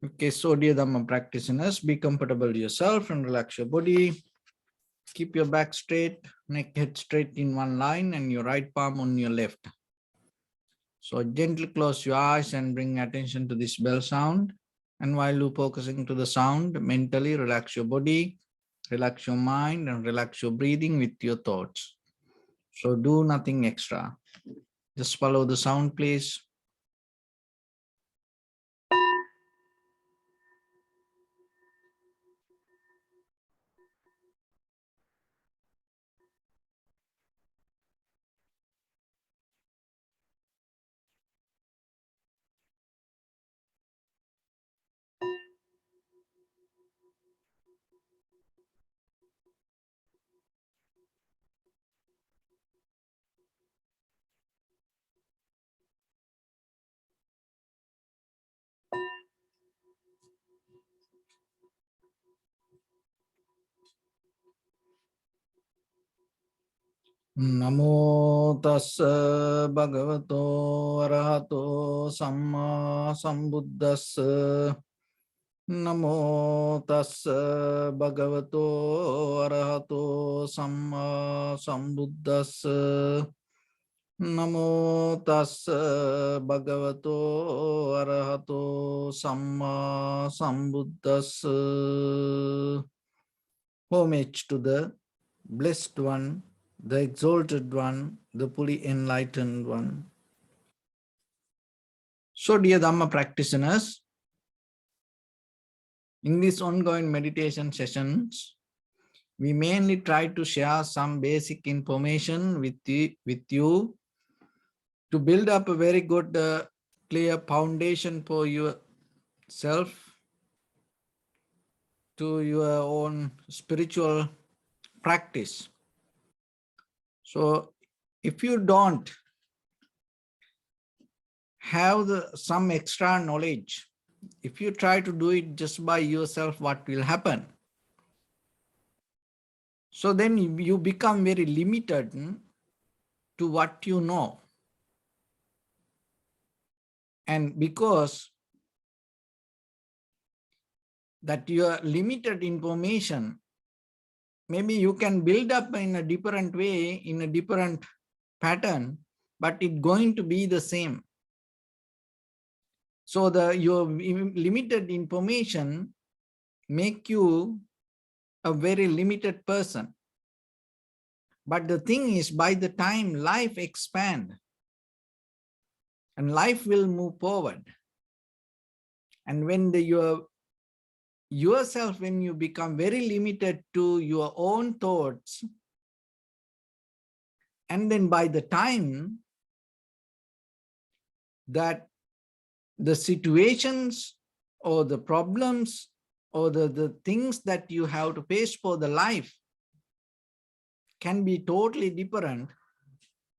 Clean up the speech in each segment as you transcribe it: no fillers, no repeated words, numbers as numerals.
Okay, so dear Dharma practitioners, be comfortable yourself and relax your body. Keep your back straight, neck head straight in one line and your right palm on your left. So gently close your eyes and bring attention to this bell sound. And while you're focusing to the sound, mentally relax your body, relax your mind and relax your breathing with your thoughts. So do nothing extra. Just follow the sound, please. Namo tassa bhagavato arahato samma sambuddhassa. Namo tassa bhagavato arahato samma sambuddhassa. Namo tassa bhagavato arahato samma sambuddhassa. Homage to the blessed one, the exalted one, the fully enlightened one. So dear Dhamma practitioners, in these ongoing meditation sessions, we mainly try to share some basic information with you to build up a very good, clear foundation for yourself, to your own spiritual practice. So if you don't have some extra knowledge, if you try to do it just by yourself, what will happen? So then you become very limited to what you know. And because that your limited information, maybe you can build up in a different way, in a different pattern, but it's going to be the same. So your limited information make you a very limited person. But the thing is, by the time life expands and life will move forward, and when yourself, when you become very limited to your own thoughts, and then by the time that the situations or the problems or the things that you have to face for the life can be totally different,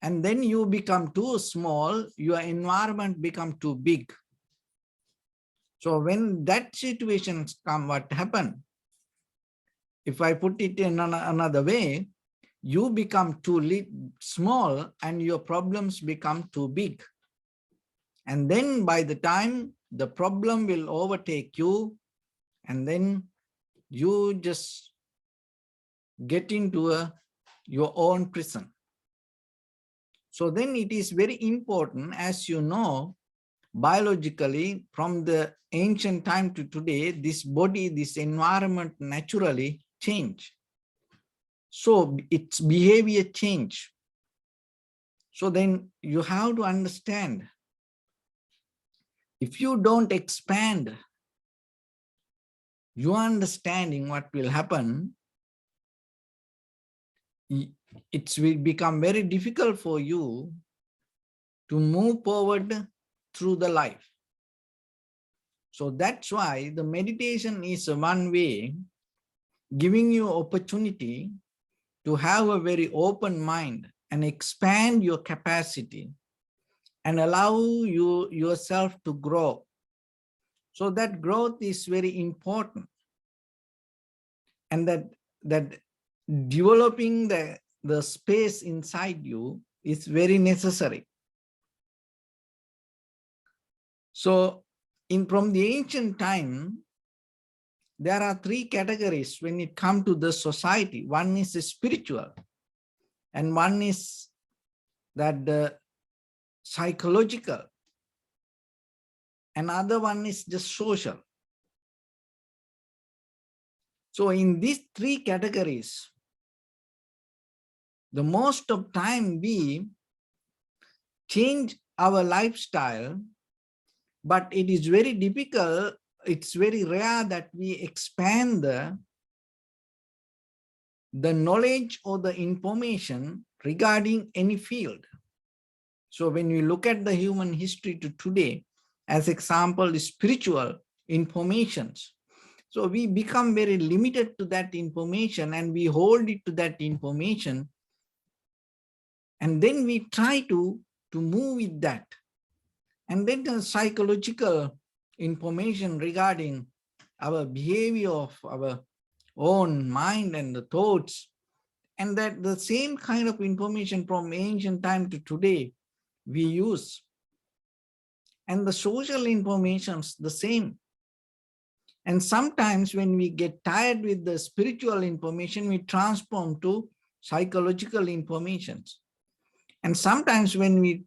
and then you become too small, your environment become too big. So when that situations come, what happen? If I put it in another way, you become too small and your problems become too big. And then by the time the problem will overtake you, and then you just get into your own prison. So then it is very important, as you know, biologically, from the ancient time to today, this body, this environment naturally change. So its behavior change. So then you have to understand, if you don't expand your understanding what will happen, it will become very difficult for you to move forward through the life. So that's why the meditation is one way, giving you opportunity to have a very open mind and expand your capacity and allow yourself to grow. So that growth is very important, and that developing the space inside you is very necessary. So From the ancient time, there are three categories when it comes to the society. One is spiritual, and one is that the psychological, another one is just social. So in these three categories, the most of time we change our lifestyle, but it is very difficult, it's very rare that we expand the knowledge or the information regarding any field. So when we look at the human history to today, as example, spiritual informations, so we become very limited to that information and we hold it to that information. And then we try to move with that. And then the psychological information regarding our behavior of our own mind and the thoughts. And that the same kind of information from ancient time to today we use. And the social informations the same. And sometimes when we get tired with the spiritual information, we transform to psychological informations. And sometimes when we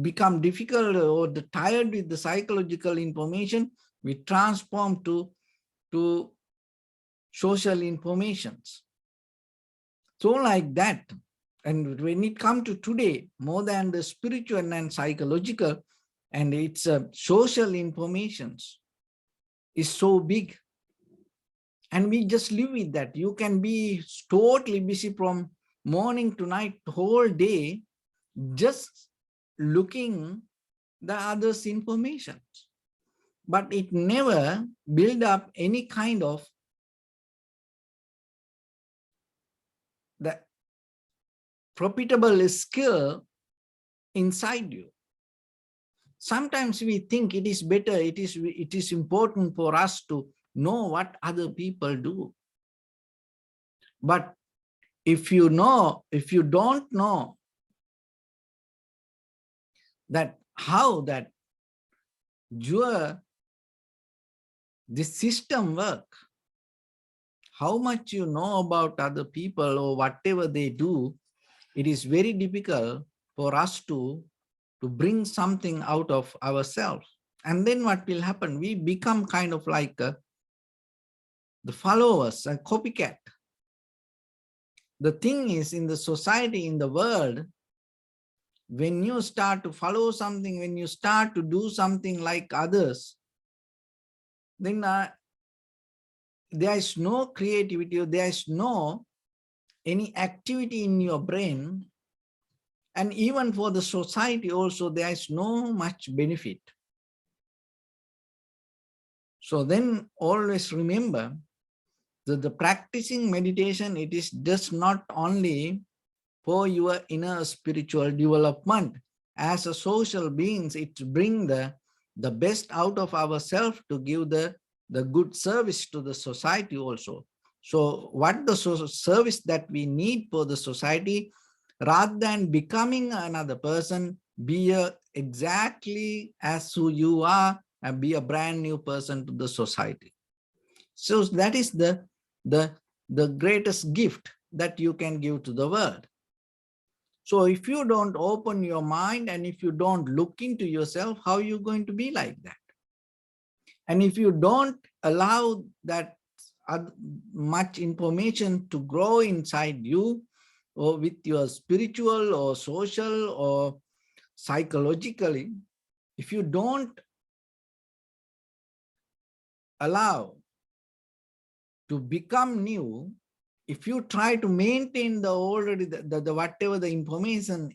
become difficult or tired with the psychological information, we transform to social informations. So like that. And when it comes to today, more than the spiritual and psychological, and it's social informations is so big. And we just live with that. You can be totally busy from morning to night, whole day, just looking the others' information. But it never build up any kind of the profitable skill inside you. Sometimes we think it is better, it is important for us to know what other people do. But if you don't know that how that this system work, how much you know about other people or whatever they do, it is very difficult for us to bring something out of ourselves. And then what will happen? We become kind of like the followers, a copycat. The thing is, in the society, in the world, when you start to follow something, when you start to do something like others, then there is no creativity, there is no any activity in your brain. And even for the society also, there is no much benefit. So then always remember that the practicing meditation, it is just not only for your inner spiritual development. As a social beings, it brings the best out of ourselves to give the good service to the society also. So what the service that we need for the society, rather than becoming another person, be exactly as who you are and be a brand new person to the society. So that is the greatest gift that you can give to the world. So if you don't open your mind and if you don't look into yourself, how are you going to be like that? And if you don't allow that much information to grow inside you, or with your spiritual or social or psychologically, if you don't allow to become new, if you try to maintain the already the whatever the information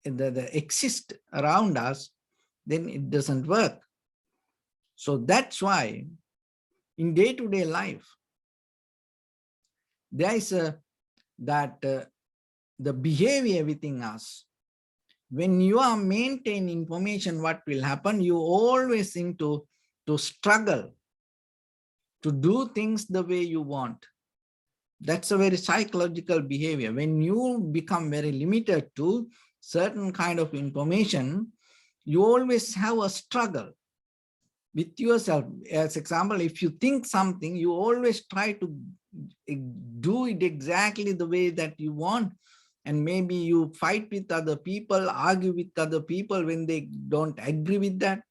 that exists around us, then it doesn't work. So that's why in day-to-day life, there is the behavior within us. When you are maintaining information, what will happen? You always seem to struggle to do things the way you want. That's a very psychological behavior. When you become very limited to certain kind of information, you always have a struggle. with yourself. As example, if you think something, you always try to do it exactly the way that you want. And maybe you fight with other people, argue with other people when they don't agree with that,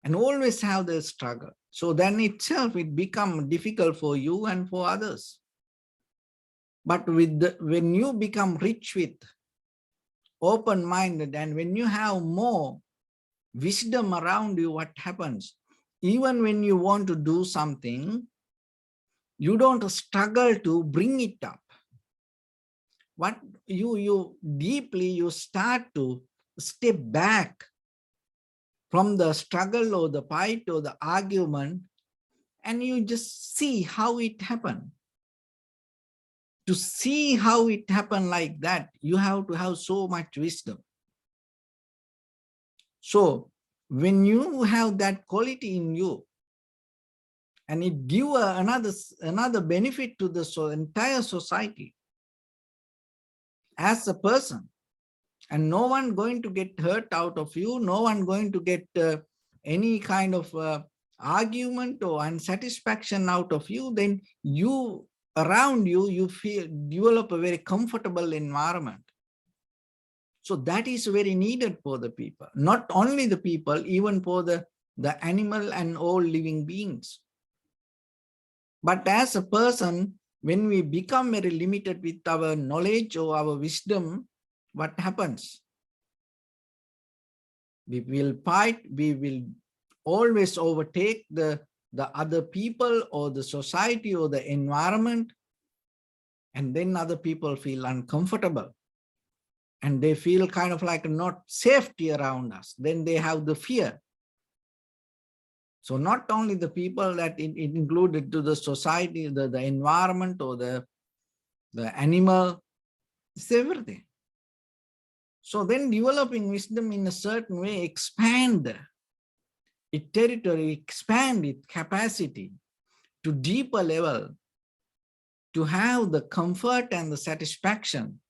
and always have the struggle. So then itself, it becomes difficult for you and for others. But when you become rich with open-minded, and when you have more wisdom around you, what happens? Even when you want to do something, you don't struggle to bring it up. What you deeply, you start to step back from the struggle or the fight or the argument, and you just see how it happened. To see how it happened like that, you have to have so much wisdom. So when you have that quality in you, and it gives another benefit to the entire society as a person, and no one going to get hurt out of you, no one going to get any kind of argument or unsatisfaction out of you, then you around you, you feel develop a very comfortable environment. So that is very needed for the people, not only the people, even for the animal and all living beings. But as a person, when we become very limited with our knowledge or our wisdom, what happens? We will fight, we will always overtake the other people or the society or the environment, and then other people feel uncomfortable. And they feel kind of like not safety around us. Then they have the fear. So not only the people that it included to the society, the environment or the animal, it's everything. So then developing wisdom in a certain way expand its territory, expand its capacity to deeper level, to have the comfort and the satisfaction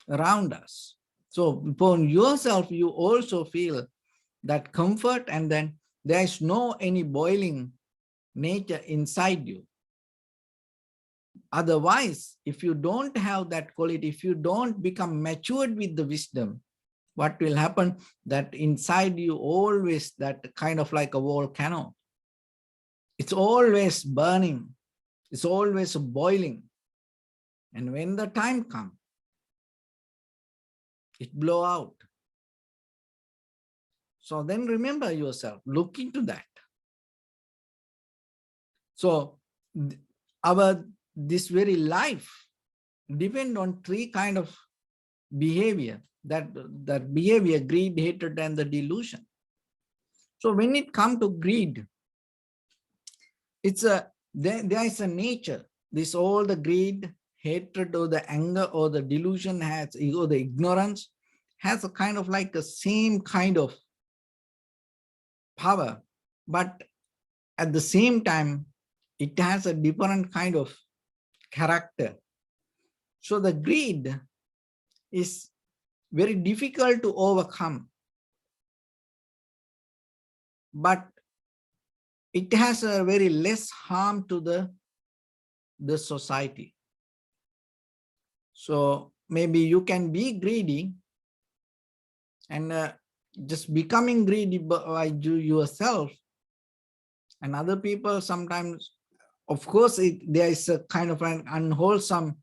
around us. So upon yourself, you also feel that comfort, and then there is no any boiling nature inside you. Otherwise, if you don't have that quality, if you don't become matured with the wisdom, what will happen? That inside you always that kind of like a volcano. It's always burning. It's always boiling. And when the time comes, it blow out. So then remember yourself, look into that. So this very life depend on three kind of behavior, that behavior: greed, hatred, and the delusion. So when it comes to greed, it's there is a nature. This all the greed, hatred, or the anger, or the delusion has, or the ignorance has a kind of like a same kind of power, but at the same time, it has a different kind of character. So the greed is very difficult to overcome, but it has a very less harm to the society. So maybe you can be greedy, and just becoming greedy by you yourself and other people sometimes, of course, there is a kind of an unwholesome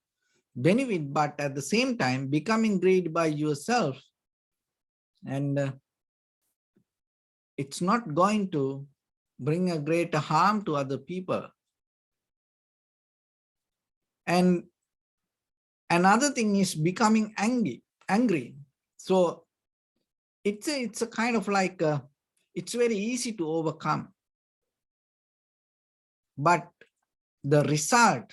benefit, but at the same time, becoming greedy by yourself, and it's not going to bring a greater harm to other people. And another thing is becoming angry. So it's a kind of like it's very easy to overcome, but the result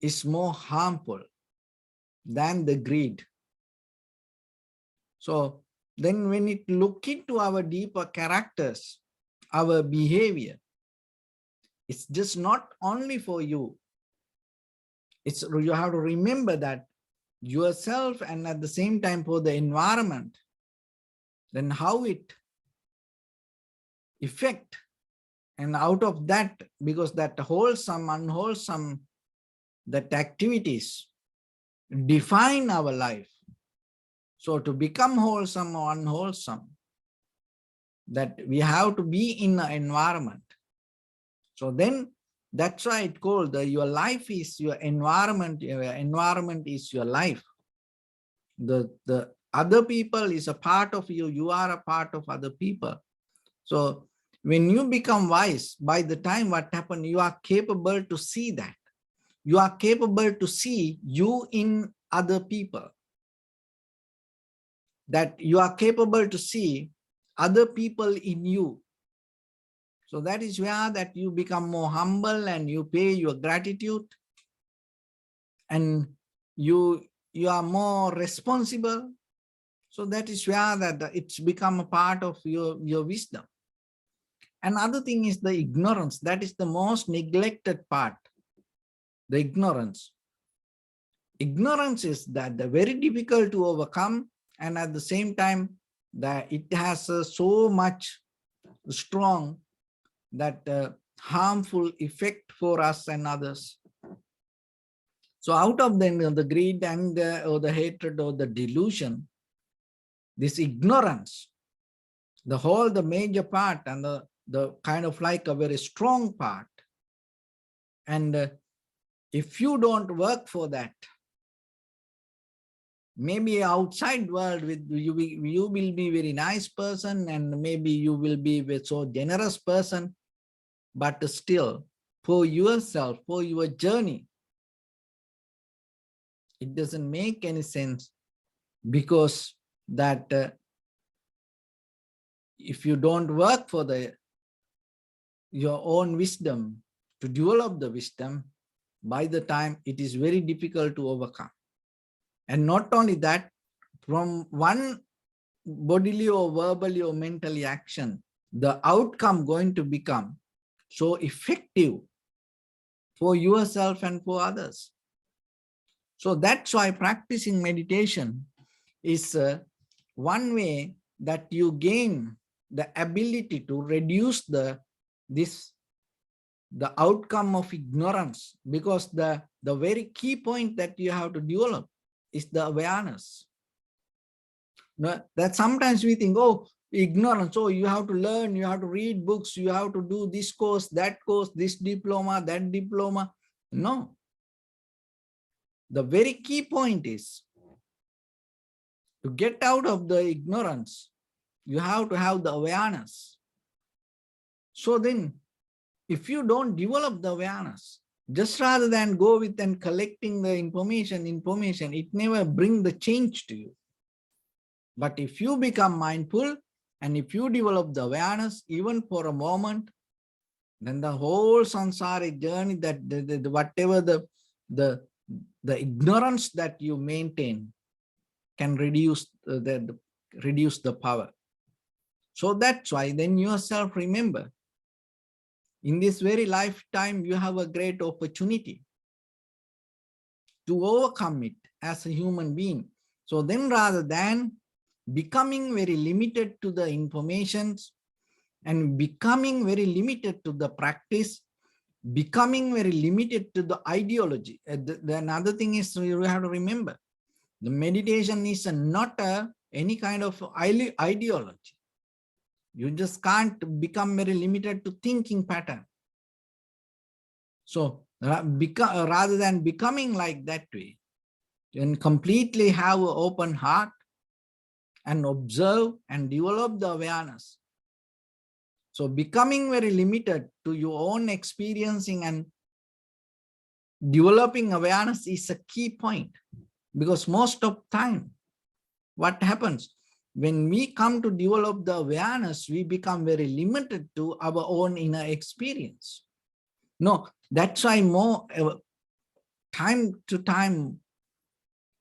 is more harmful than the greed. So then when it look into our deeper characters, our behavior, it's just not only for you. You have to remember that yourself, and at the same time for the environment, then how it effect. And out of that, because that wholesome, unwholesome, that activities define our life. So to become wholesome or unwholesome, that we have to be in an environment. So then that's why it called your life is your environment is your life. The other people is a part of you, you are a part of other people. So when you become wise, by the time what happened, you are capable to see that. You are capable to see you in other people. That you are capable to see other people in you. So that is where that you become more humble and you pay your gratitude, and you are more responsible. So that is where that it's become a part of your wisdom. Another thing is the ignorance. That is the most neglected part. The ignorance. Ignorance is that the very difficult to overcome, and at the same time that it has so much strong that harmful effect for us and others. So out of the greed, anger, or the hatred, or the delusion, this ignorance, the major part, and the kind of like a very strong part. And if you don't work for that, maybe outside world with you will be very nice person, and maybe you will be a so generous person, but still for yourself, for your journey, it doesn't make any sense, because that if you don't work for your own wisdom, to develop the wisdom, by the time it is very difficult to overcome. And not only that, from one bodily or verbally or mentally action, the outcome going to become so effective for yourself and for others. So that's why practicing meditation is one way that you gain the ability to reduce the outcome of ignorance, because the very key point that you have to develop is the awareness. No, that sometimes we think, oh, ignorance, oh, you have to learn, you have to read books, you have to do this course, this diploma, that diploma. No. The very key point is to get out of the ignorance, you have to have the awareness. So then, if you don't develop the awareness, just rather than go with and collecting the information, it never brings the change to you. But if you become mindful and if you develop the awareness, even for a moment, then the whole samsaric journey, that whatever the ignorance that you maintain can reduce the power. So that's why then yourself remember, in this very lifetime, you have a great opportunity to overcome it as a human being. So then rather than becoming very limited to the informations and becoming very limited to the practice, becoming very limited to the ideology. Another thing is you have to remember, the meditation is not any kind of ideology. You just can't become very limited to thinking pattern. So rather than becoming like that way, and completely have an open heart and observe and develop the awareness. So becoming very limited to your own experiencing and developing awareness is a key point, because most of time, what happens when we come to develop the awareness, we become very limited to our own inner experience. No, that's why more time to time,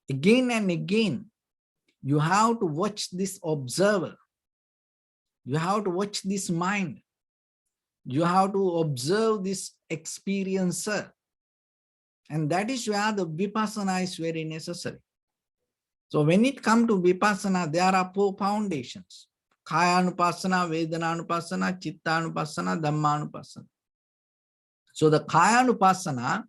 again and again, you have to watch this observer. You have to watch this mind. You have to observe this experiencer. And that is where the vipassana is very necessary. So when it comes to vipassana, there are 4 foundations. Kayanupassana, Vedananupassana, Chittanupassana, Dhammanupassana. So the Kayanupassana,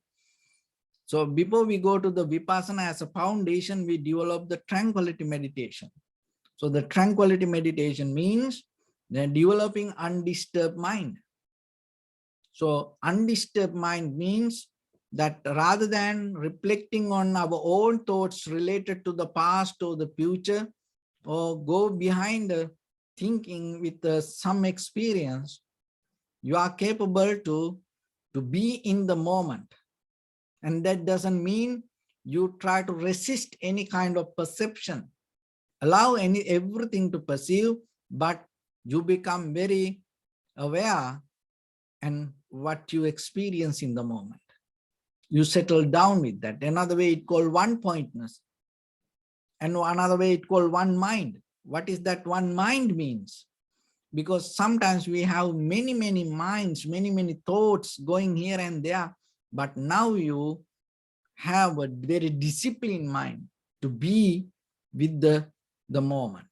so before we go to the Vipassana as a foundation, we develop the tranquility meditation. So the tranquility meditation means developing undisturbed mind. So undisturbed mind means that rather than reflecting on our own thoughts related to the past or the future, or go behind the thinking with some experience, you are capable to be in the moment. And that doesn't mean you try to resist any kind of perception. Allow everything to perceive, but you become very aware and what you experience in the moment. You settle down with that. Another way it called one-pointness. And another way it called one mind. What is that one mind means? Because sometimes we have many minds, many thoughts going here and there, but now you have a very disciplined mind to be with the moment.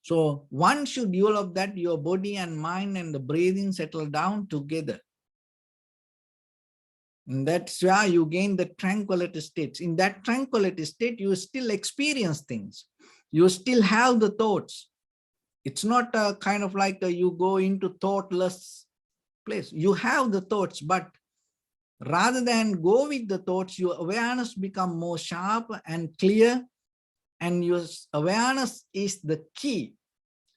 So once you develop that, your body and mind and the breathing settle down together. And that's why you gain the tranquility states. In that tranquility state, you still experience things. You still have the thoughts. It's not a kind of like you go into thoughtless place. You have the thoughts, but rather than go with the thoughts, your awareness become more sharp and clear. And your awareness is the key,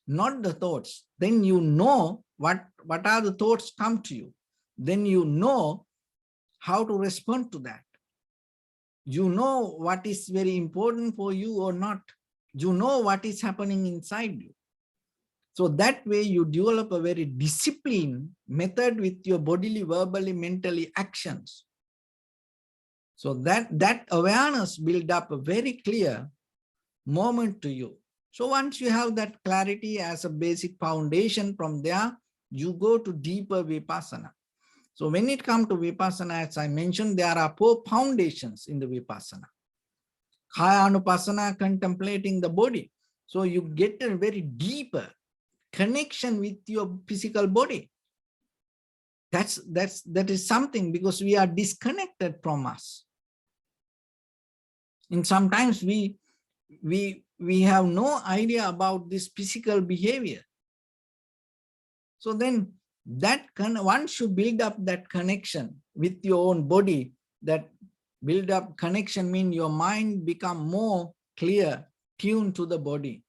not the thoughts. Then you know what are the thoughts come to you. Then you know how to respond to that. You know what is very important for you or not. You know what is happening inside you. So that way you develop a very disciplined method with your bodily, verbally, mentally actions. So that awareness build up a very clear moment to you. So once you have that clarity as a basic foundation, from there, you go to deeper Vipassana. So when it comes to Vipassana, as I mentioned, there are 4 foundations in the Vipassana. Kaya Anupassana, contemplating the body. So you get a very deeper connection with your physical body. That is something, because we are disconnected from us. And sometimes we have no idea about this physical behavior. So then that once you build up that connection with your own body, that build up connection means your mind become more clear, tuned to the body.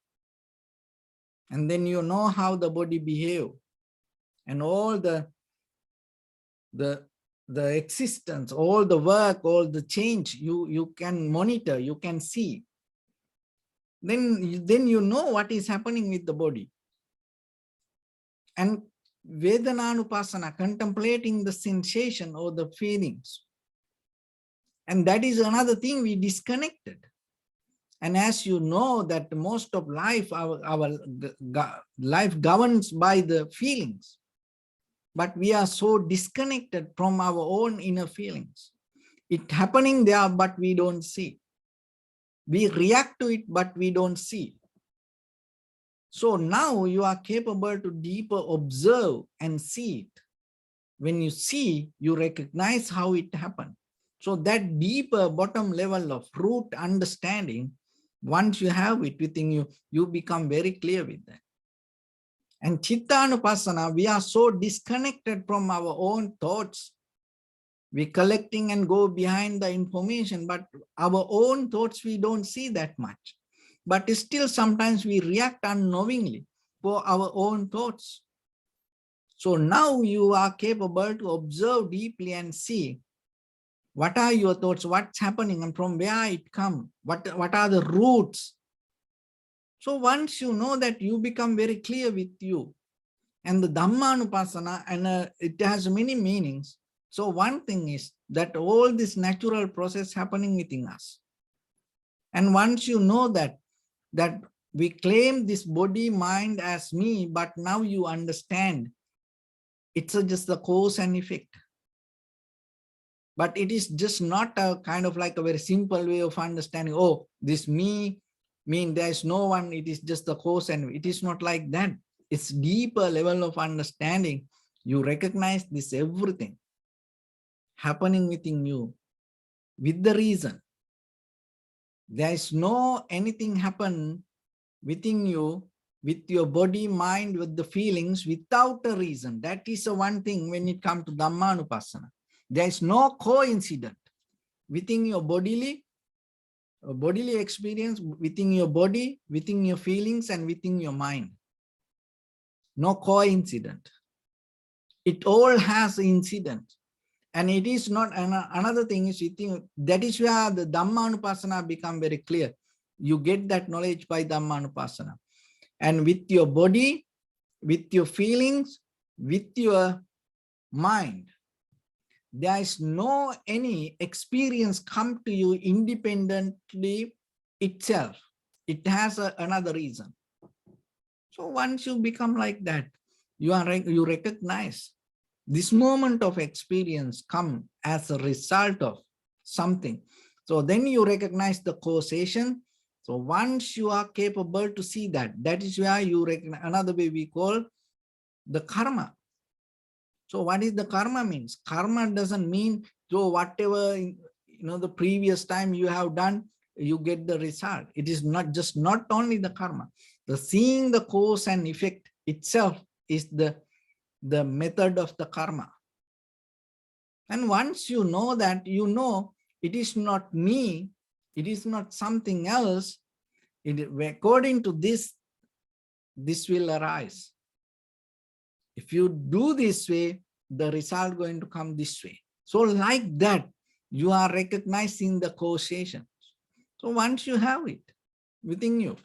And then you know how the body behave, and all the existence, all the work, all the change, you can monitor, you can see. Then you know what is happening with the body. And Vedananupassana, contemplating the sensation or the feelings. And that is another thing, we disconnected. And as you know that most of life, our life governs by the feelings. But we are so disconnected from our own inner feelings. It's happening there, but we don't see. We react to it, but we don't see. So now you are capable to deeper observe and see it. When you see, you recognize how it happened. So that deeper bottom level of root understanding, once you have it within you, you become very clear with that. And Chittanupassana, we are so disconnected from our own thoughts. We collecting and go behind the information, but our own thoughts, we don't see that much. But still sometimes we react unknowingly for our own thoughts. So now you are capable to observe deeply and see what are your thoughts, what's happening, and from where it comes, what are the roots. So once you know that, you become very clear with you. And the Dhammanupassana, and it has many meanings. So one thing is that all this natural process happening within us. And once you know that we claim this body, mind as me, but now you understand it's just the cause and effect. But it is just not a kind of like a very simple way of understanding, oh, this me, mean there is no one, it is just the cause, and it is not like that. It's deeper level of understanding. You recognize this everything happening within you with the reason. There is no anything happen within you with your body, mind, with the feelings without a reason. That is the one thing when it comes to Dhammanupassana. There is no coincidence within your bodily experience, within your body, within your feelings, and within your mind. No coincidence. It all has incident. And it is not, another thing is, that is where the Dhammanupassana become very clear. You get that knowledge by Dhammanupassana. And with your body, with your feelings, with your mind, there is no any experience come to you independently itself. It has another reason. So once you become like that, you recognize this moment of experience come as a result of something. So then you recognize the causation. So once you are capable to see that, that is where you recognize, another way we call the karma. So what is the karma means? Karma doesn't mean, so whatever, the previous time you have done, you get the result. It is not only the karma. The seeing the cause and effect itself is the method of the karma. And once you know that, it is not me, it is not something else, according to this will arise. If you do this way, the result going to come this way. So like that, you are recognizing the causation. So once you have it within you,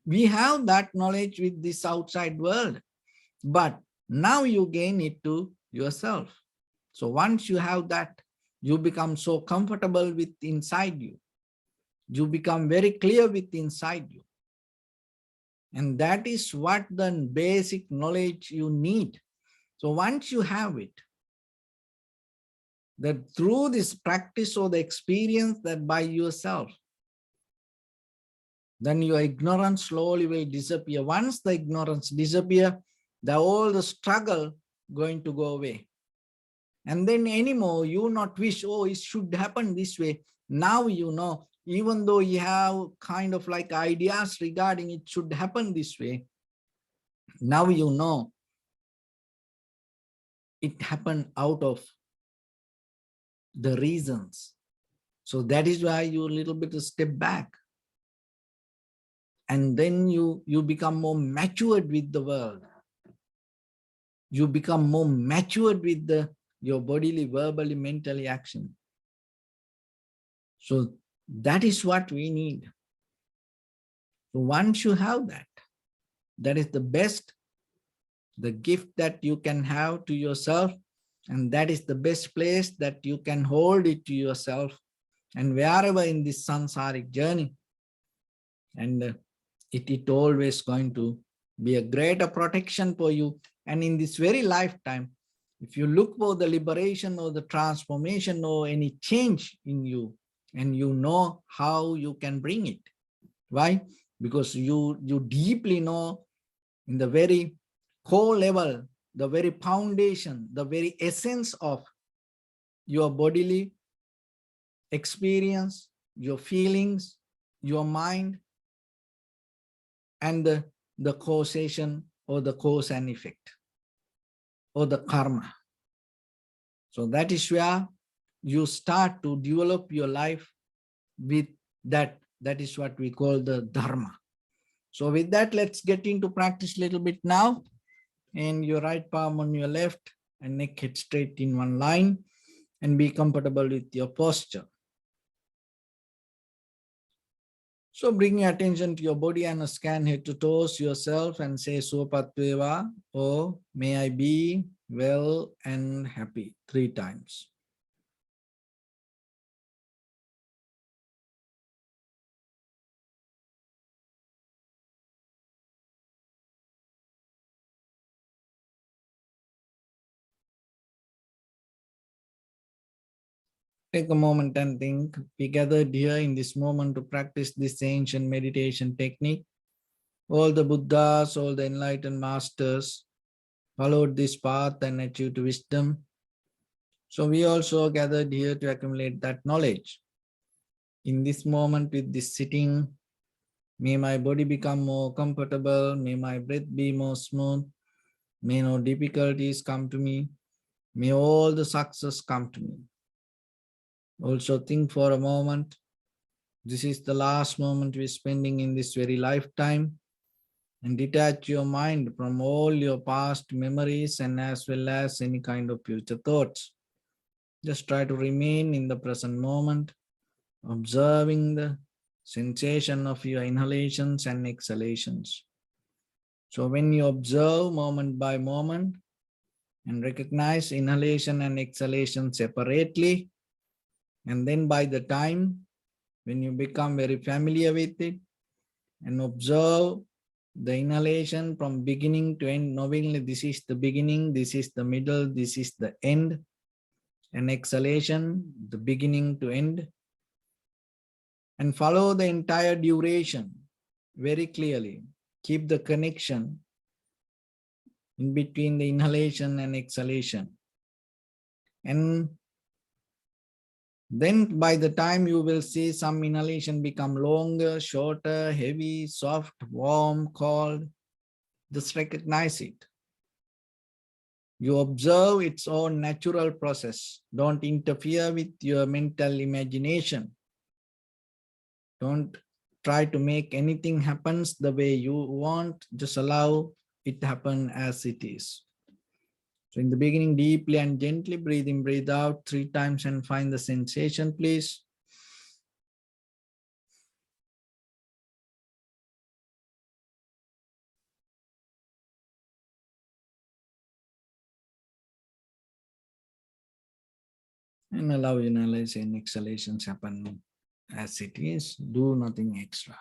we have that knowledge with this outside world, but now you gain it to yourself. So once you have that, you become so comfortable with inside you. You become very clear with inside you. And that is what the basic knowledge you need. So once you have it, that through this practice or the experience that by yourself, then your ignorance slowly will disappear. Once the ignorance disappear, all the struggle going to go away. And then anymore, you not wish, oh, it should happen this way. Now you know, even though you have kind of like ideas regarding it should happen this way, now you know it happened out of the reasons. So that is why you a little bit step back. And then you become more matured with the world. You become more matured with your bodily, verbally, mentally action. So that is what we need. So once you have that, that is the best, the gift that you can have to yourself. And that is the best place that you can hold it to yourself. And wherever in this samsaric journey, and it always going to be a greater protection for you. And in this very lifetime, if you look for the liberation or the transformation or any change in you, and you know how you can bring it. Why? Because you deeply know in the very core level, the very foundation, the very essence of your bodily experience, your feelings, your mind, and the causation or the cause and effect or the karma. So that is where you start to develop your life with that. That is what we call the Dharma. So with that, let's get into practice a little bit now. And your right palm on your left and neck head straight in one line, and be comfortable with your posture. So bring your attention to your body and scan head to toes yourself and say Sopatveva, or may I be well and happy 3 times. Take a moment and think. We gathered here in this moment to practice this ancient meditation technique. All the Buddhas, all the enlightened masters followed this path and achieved wisdom. So we also gathered here to accumulate that knowledge. In this moment, with this sitting, may my body become more comfortable, may my breath be more smooth, may no difficulties come to me, may all the success come to me. Also think for a moment, this is the last moment we're spending in this very lifetime, and detach your mind from all your past memories and as well as any kind of future thoughts. Just try to remain in the present moment, observing the sensation of your inhalations and exhalations. So when you observe moment by moment and recognize inhalation and exhalation separately, and then by the time when you become very familiar with it and observe the inhalation from beginning to end, knowing this is the beginning, this is the middle, this is the end, and exhalation, the beginning to end, and follow the entire duration very clearly. Keep the connection in between the inhalation and exhalation. And then by the time you will see some inhalation become longer, shorter, heavy, soft, warm, cold, just recognize it. You observe its own natural process. Don't interfere with your mental imagination. Don't try to make anything happens the way you want. Just allow it happen as it is. So in the beginning, deeply and gently breathe in, breathe out 3 times and find the sensation, please. And allow inhalation and exhalations happen as it is. Do nothing extra.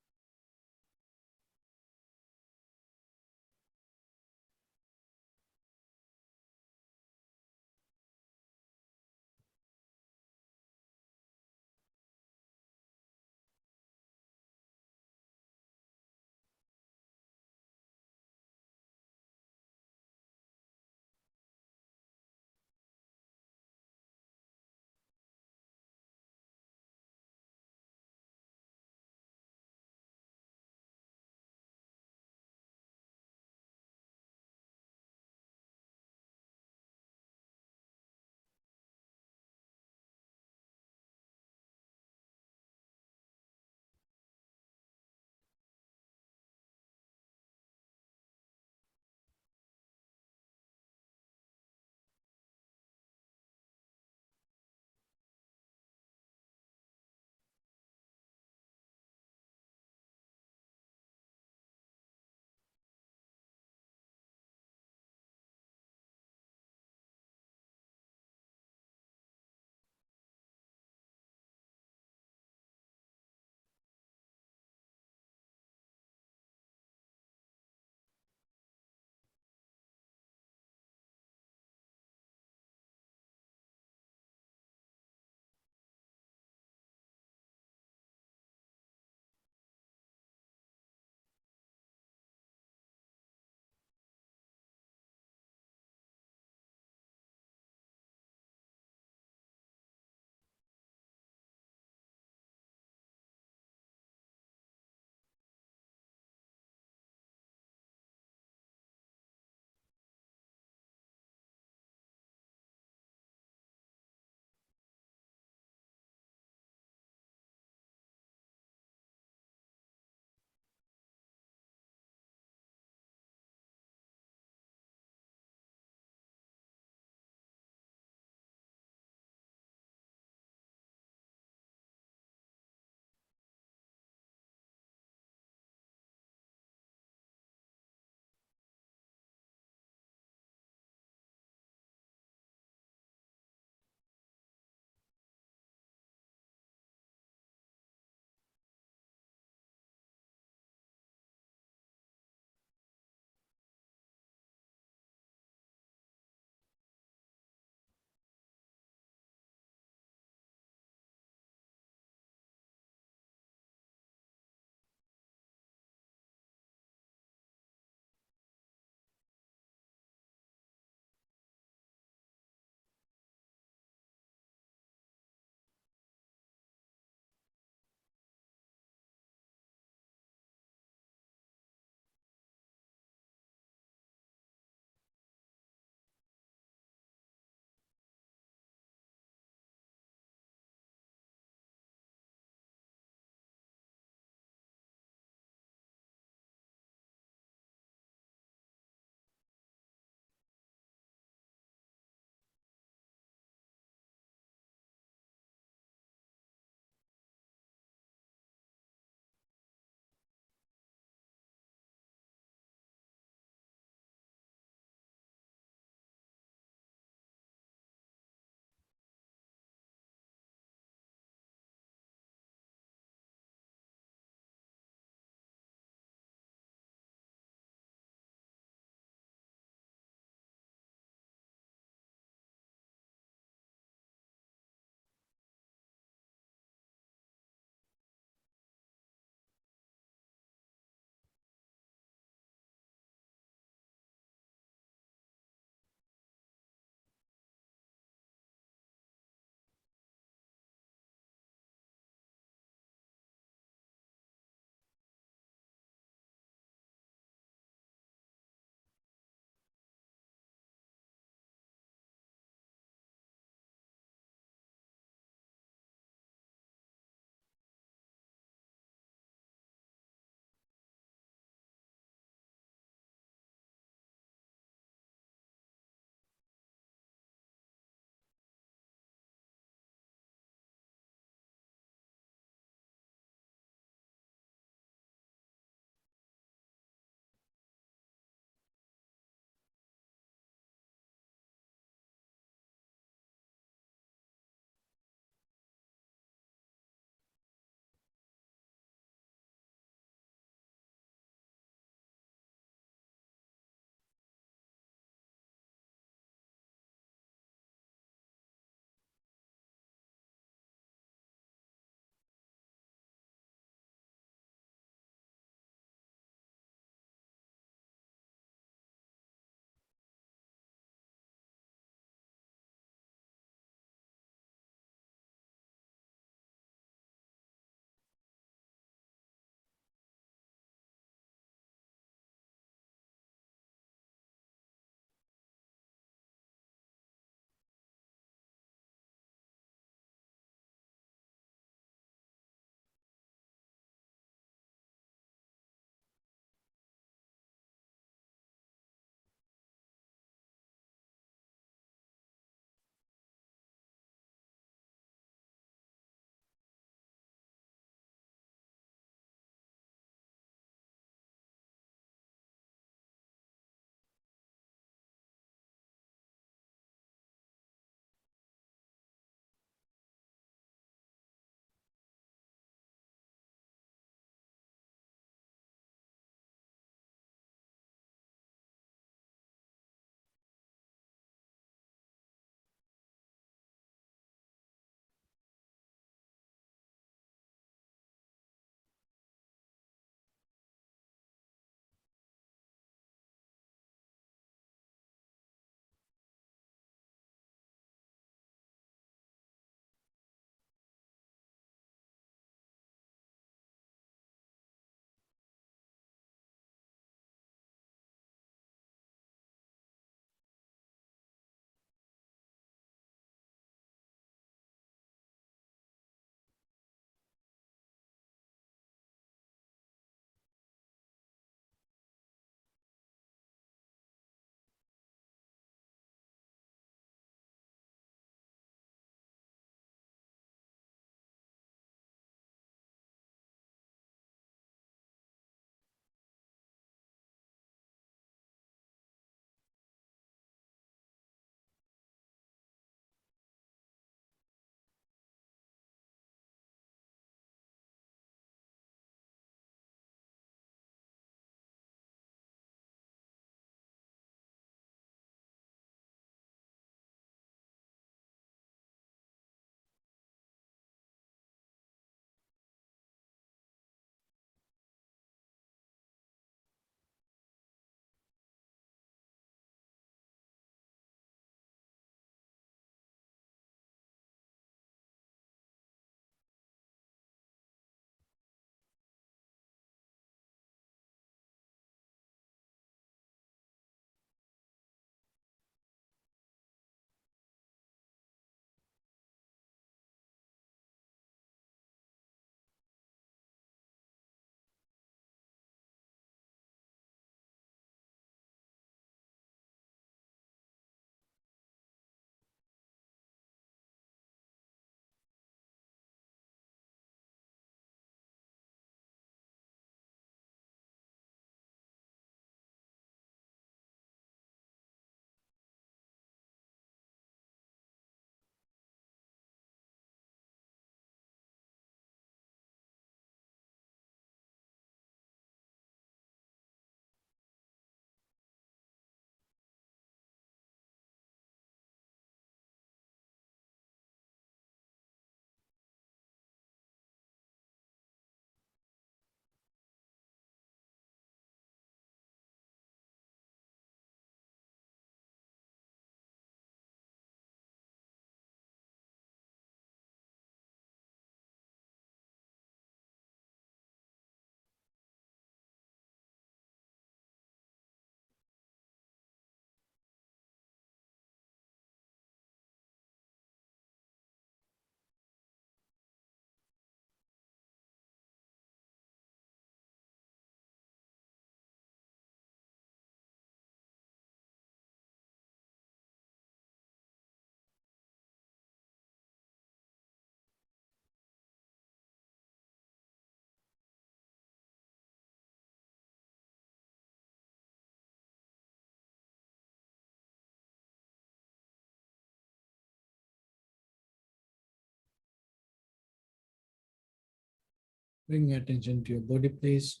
Bring attention to your body, please.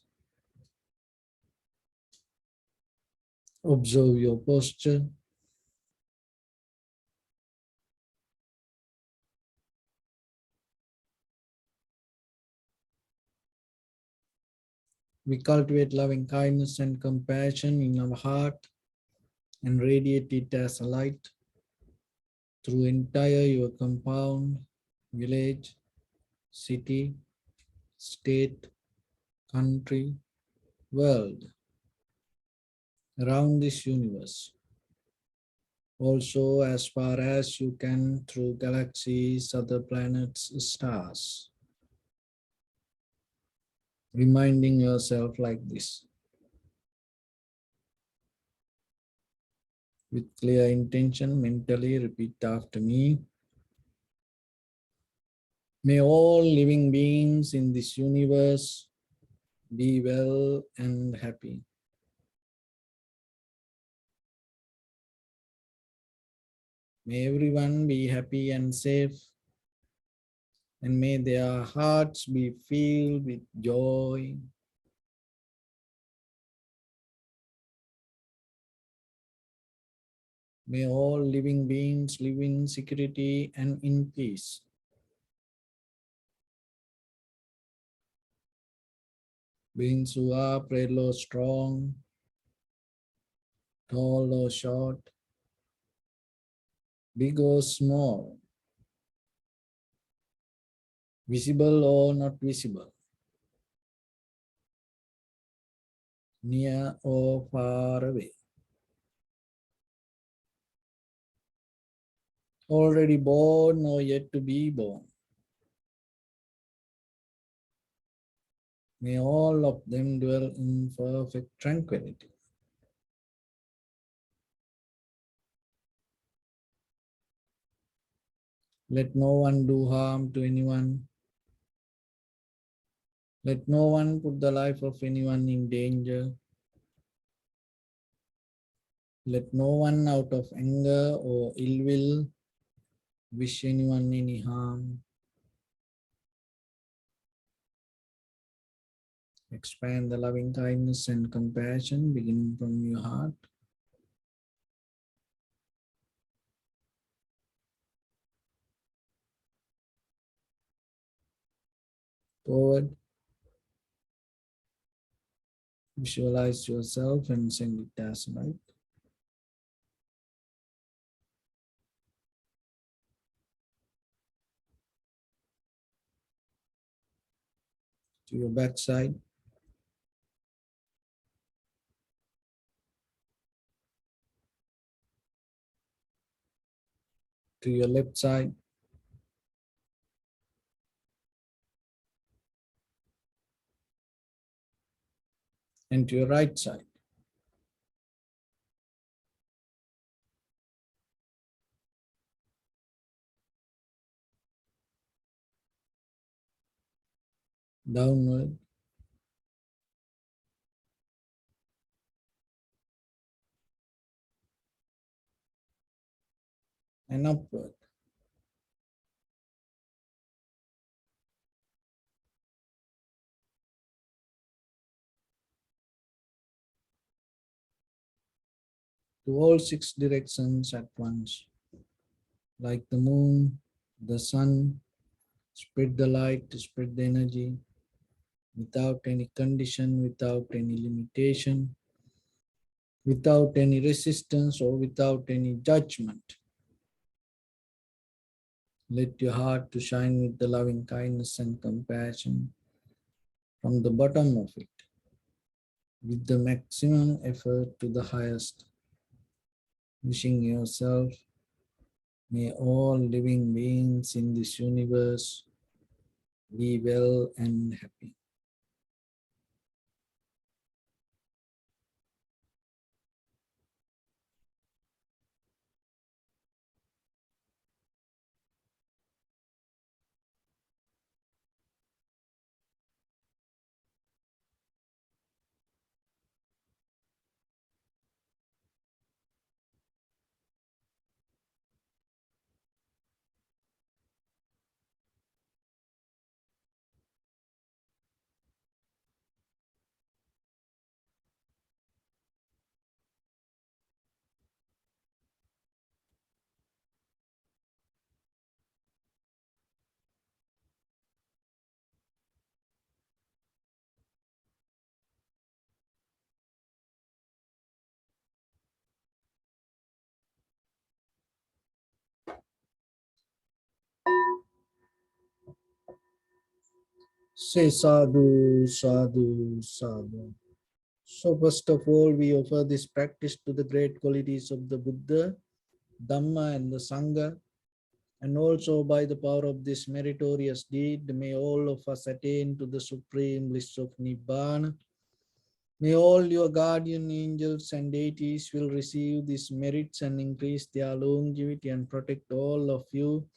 Observe your posture. We cultivate loving kindness and compassion in our heart and radiate it as a light through entire your compound, village, city, state, country, world, around this universe. Also, as far as you can, through galaxies, other planets, stars. Reminding yourself like this. With clear intention, mentally repeat after me. May all living beings in this universe be well and happy. May everyone be happy and safe, and may their hearts be filled with joy. May all living beings live in security and in peace. Beings who are frail or strong, tall or short, big or small, visible or not visible, near or far away, already born or yet to be born. May all of them dwell in perfect tranquility. Let no one do harm to anyone. Let no one put the life of anyone in danger. Let no one out of anger or ill will wish anyone any harm. Expand the loving kindness and compassion beginning from your heart. Forward, visualize yourself and send it as light. To your backside, to your left side, and to your right side. Downward and upward. To all six directions at once. Like the moon, the sun, spread the light, spread the energy without any condition, without any limitation, without any resistance or without any judgment. Let your heart to shine with the loving kindness and compassion from the bottom of it, with the maximum effort to the highest. Wishing yourself, may all living beings in this universe be well and happy. Say sadhu, sadhu, sadhu. So first of all, we offer this practice to the great qualities of the Buddha, Dhamma and the Sangha. And also by the power of this meritorious deed, may all of us attain to the supreme bliss of Nibbana. May all your guardian angels and deities will receive these merits and increase their longevity and protect all of you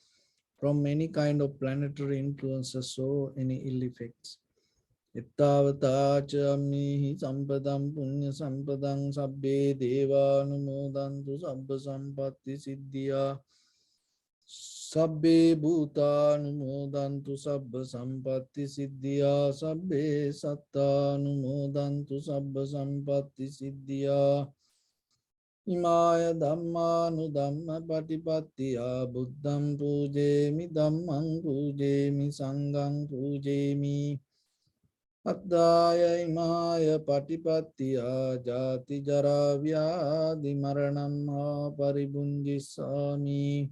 from any kind of planetary influences or any ill effects. Ittavata cha ammihi sampadam punya sampadam sabbe deva anumodantu sabba sampatti siddhya sabbe bhuta anumodantu sabba sampatti siddhya sabbe satta anumodantu sabba sampatti siddhya Imaya dhammanu dhamma patipattiya buddham pujemi dhammam pujemi sangham pujemi Addaya imaya patipattiya jati jara vyadhi maranam paribunjisami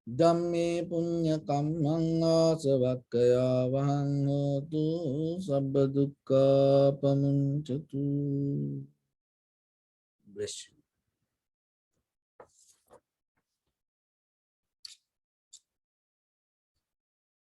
Dhamme punya kammang asavakkaya vahang hotu sabba dukkha pamuncatu. Bless you.